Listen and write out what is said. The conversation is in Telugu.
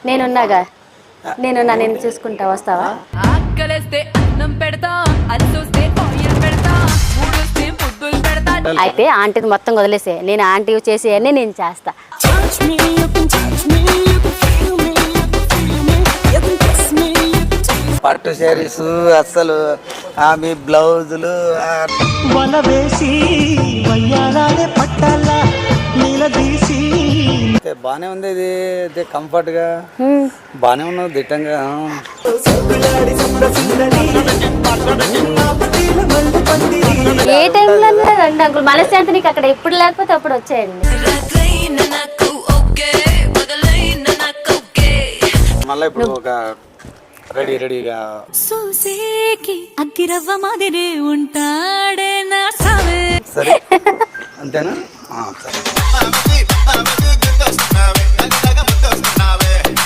నేనున్నాగా, నేను చూసుకుంటా, వస్తావా? అయితే ఆంటీది మొత్తం వదిలేసే, నేను ఆంటీ చేసేయన్నీ నేను చేస్తా. పట్టు శారీస్ అస్సలు మీ బ్లౌజులు బానే ఉంది. ఇది కంఫర్ట్ గా బానే ఉన్నది దిట్టంగా. ఏ టైంలో రండి అంకుల్, మనశ్శాంతి నీకు అక్కడ ఎప్పుడు లేకపోతే అప్పుడు వచ్చేయండి. మళ్ళీ ఇప్పుడు ఒక రెడీగా సూసేకి అగ్గిరవ్వ మాదిరే ఉంటాడే నా సావే. సరే అంతేనా? సరే.